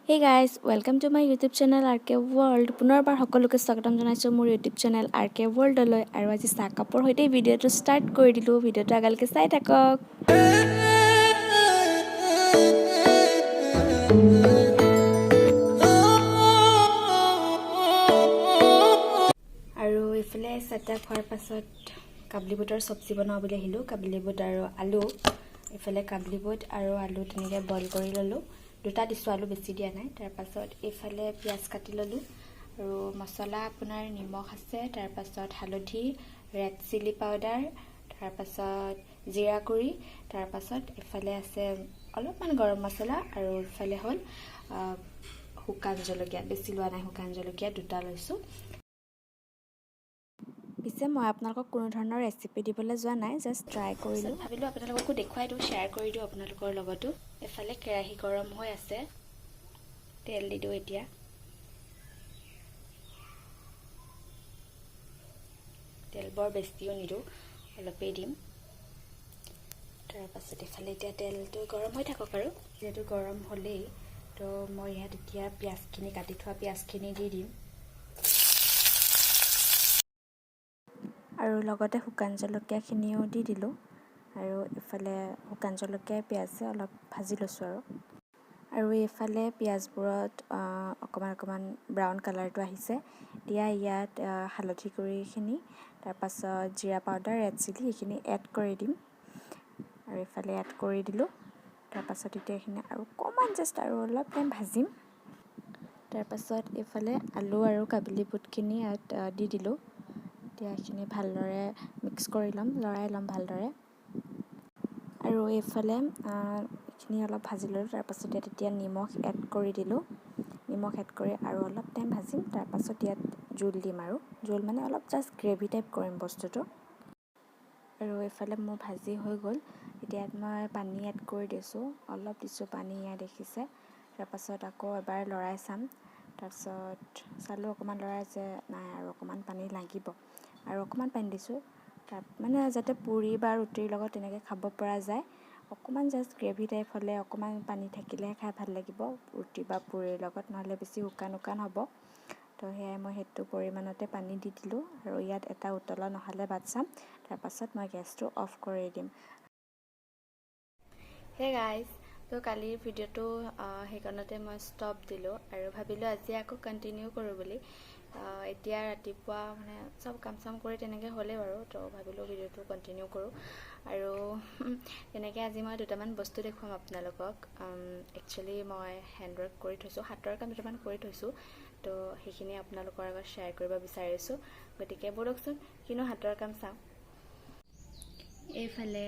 Hey guys, welcome to my YouTube channel RK World. পুনৰবাৰ সকলোকে স্বাগতম জনাইছো মোৰ YouTube channel RK World লৈ আৰু আজি চাহ কাপৰ হৈতে ভিডিওটো ষ্টাৰ্ট কৰি দিলো ভিডিওটো আগালকে চাই থাকক আৰু ইফালে সেটআপ হোৱাৰ পাছত কাবলি বুটৰ সবজি বনাও বুলি আহিলো কাবলি বুট আৰু আলু ইফালে কাবলি বুট আৰু আলু তেনেকৈ বইল কৰি ললো দুটা দিছো আলু বেছি দিয়া নাই তাৰ পাছত এফালে পিয়াজ কাটি ললো আৰু মছলা আপোনাৰ নিমখ আছে তাৰ পাছত হালধি ৰেড চিলি পাউডাৰ তাৰ পাছত জিৰা গুৰি তাৰ পাছত এফালে আছে অলপমান গৰম মছলা আৰু এফালে হল শুকান জলকীয়া বেছি লোৱা নাই শুকান জলকীয়া দুটা লৈছো পিছে মই আপোনালোকক কোনো ধৰণৰ ৰেচিপি দিবলৈ যোৱা নাই জাস্ট ট্ৰাই কৰিলো ভাবিলো আপোনালোককো দেখুৱাই দিও শেয়াৰ কৰি দিও আপোনালোকৰ লগতো এফালে কেৰাহী গৰম হৈ আছে তেল দি দিও এতিয়া তেল বৰ বেছিও নিদো অলপেই দিম তাৰ পাছত এফালে এতিয়া তেলটো গৰম হৈ থাকক আৰু যেটো গৰম হলেই তো মই ইয়াত এতিয়া পিয়াজখিনি কাটি থোৱা পিয়াজখিনি দি দিম আৰু লগতে শুকান জলকীয়াখিনিও দি দিলো আৰু এফালে শুকান জলকীয়া পিয়াজে অলপ ভাজি লৈছো আৰু এফালে পিয়াজবোৰত অকমান ব্ৰাউন কালাৰটো আহিছে দিয়া ইয়াত হালধি গুৰিখিনি তাৰ পাছত জিৰা পাউডাৰ ৰেড চিলি এইখিনি এড কৰি দিম আৰু এফালে এড কৰি দিলো তাৰ পাছত এতিয়া এখিনি আৰু কমান জাস্ট আৰু অলপ টাইম ভাজিম তাৰ পাছত এফালে আলু আৰু কাবলি বুটখিনি ইয়াত দি দিলো এতিয়া এখিনি ভালদৰে মিক্স কৰি লম লৰাই লম ভালদৰে আৰু এফালে এখিনি অলপ ভাজি ললো তাৰ পাছত এতিয়া নিমখ এড কৰি দিলো নিমখ এড কৰি আৰু অলপ টাইম ভাজিম তাৰ পাছত ইয়াত জোল দিম আৰু জোল মানে অলপ জাস্ট গ্ৰেভি টাইপ কৰিম বস্তুটো আৰু এফালে মোৰ ভাজি হৈ গ'ল এতিয়া মই পানী এড কৰি দিছো অলপ দিছো পানী ইয়া দেখিছে তাৰ পাছত আকৌ এবাৰ লৰাই চাম তাৰ পাছত চালো অকমান লৰাই যে নাই আৰু অকমান পানী লাগিব আৰু অকমান পানী দিছো তাৰ মানে যাতে পুৰি বা ৰুটিৰ লগত তেনেকৈ খাব পৰা যায় অকমান জাস্ট গ্ৰেভি টাইপ হলে অকমান পানী থাকিলে খাই ভাল লাগিব ৰুটি বা পুৰিৰ লগত নহলে বেছি শুকান হ'ব তো হেয়াই মই হেতু পৰিমাণতে পানী দি দিলো আৰু ইয়াত এটা উতলা নহলে বাদ চাম তাৰ পাছত মই গেছটো অফ কৰি দিম হে গাইস তো কালিৰ ভিডিওটো হেকনতে মই ষ্টপ দিলো আৰু ভাবিলো আজি আকৌ কন্টিনিউ কৰো বুলি এতিয়া ৰাতিপুৱা মানে সব কাম কৰি তেনেকৈ হলে বাৰু তো ভাবিলো ভিডিওটো কন্টিনিউ কৰো আৰু তেনেকৈ আজি মই দুটামান বস্তু দেখুৱাম আপোনালোকক একচুয়ালি মই হ্যান্ডৱৰ্ক কৰি থৈছো হাতৰ কাম দুটামান কৰি থৈছো তো সেইখিনি আপোনালোকৰ আগত শেয়াৰ কৰিব বিচাৰিছো গতিকে বলকচোন কিনো হাতৰ কাম চাও এইফালে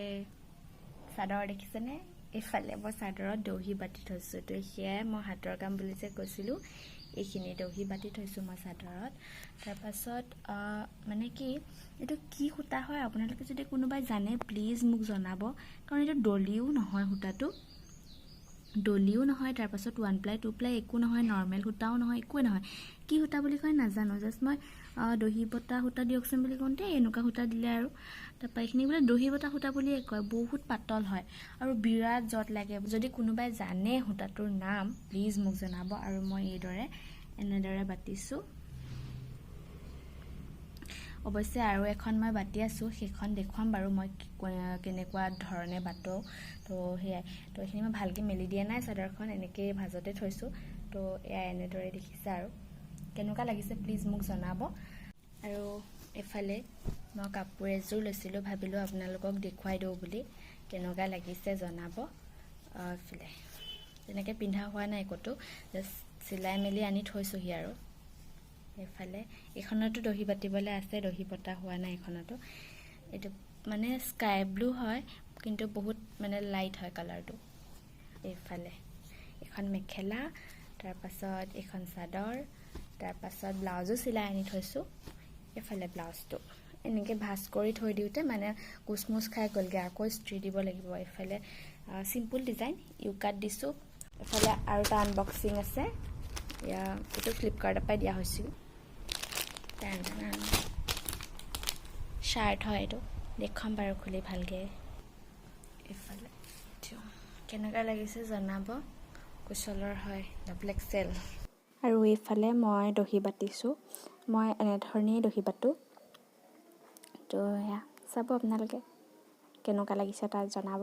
চাদৰ দেখিছেনে এইফালে মই চাদৰত দহি বাটি থৈছো তো হেয়াই মই হাতৰ কাম বুলি যে কৈছিলো এইখিনি দহি বাটি থৈছো মই চাদৰত তাৰ পাছত মানে কি এটো কি সুতা হয় আপোনালোকে যদি কোনোবাই জানে প্লিজ মোক জনাব কাৰণ এটো ডলিও নহয় সুতাটো ডলিও নহয় তাৰ পাছত 1 প্লাই 2 প্লাই একো নহয় নরমাল সুতাও নহয় একো নহয় কি সুতা বুলি কয় নাজানো জাস্ট মই দহি বটা সুতা দিয়কচোন বুলি কোনতে এনেকা সুতা দিলে আৰু তাৰ পাইখিনি বলে দহি বটা সুতা বুলি কয় বহুত পাতল হয় আৰু বিৰাট জট লাগে যদি কোনোবাই জানে সুতাটোৰ নাম প্লিজ মোক জনাব আৰু মই এইদৰে এনেদৰে বাটিছো অৱশ্যে আৰু এখন মই বাটি আছো সেইখন দেখুৱাম বাৰু মই কেনেকুৱা ধৰণে বাটো তো হেয়াই তো এখিনি মই ভালকে মেলি দিয়া নাই চাদৰখন এনেকৈ ভাজতে থৈছো তো এয়া এনেদৰে দেখিছে আৰু কেনেকুৱা লাগিছে প্লিজ মোক জনাব আৰু এফালে মই কাপোৰ এযোৰ লৈছিলো ভাবিলো আপোনালোকক দেখুৱাই দিও বুলি কেনেকুৱা লাগিছে জনাব এফালে তেনেকৈ পিন্ধা হোৱা নাই কতো জাস্ট সিলাই মেলি আনি থৈছোহি আৰু এফালে এখনতো দহি বাটিবলৈ আছে দহি বটা হোৱা নাই এখনতো এটো মানে স্কাই ব্লু হয় কিন্তু বহুত মানে লাইট হয় কালাৰটো এফালে এখন মেখেলা তাৰ পাছত এখন চাদৰ তাৰ পাছত ব্লাউজো সিলাই আনি থৈছো এফালে ব্লাউজটো এনেকৈ ভাঁজ কৰি থৈ দিওতে মানে কুচমুচ খাই গলগে আকৌ ইস্ত্ৰি দিব লাগিব এফালে সিম্পল ডিজাইন ইউ কাট দিছো এফালে আৰু এটা আনবক্সিং আছে ইয়া এটো ফ্লিপকাৰ্টৰ পৰা দিয়া হৈছিল শাৰ্ট হয় এটো দেখাম বাৰু খুলি ভালকে এফালে কেনেকা লাগিছে জনাব কুশলৰ হয় ডাবল এক্সেল। আৰু এইফালে মই দহি বাতিছোঁ। মই এনেধৰণেই দহি বাতোঁ। তো এয়া চাব আপোনালোকে কেনেকুৱা লাগিছে তাত জনাব।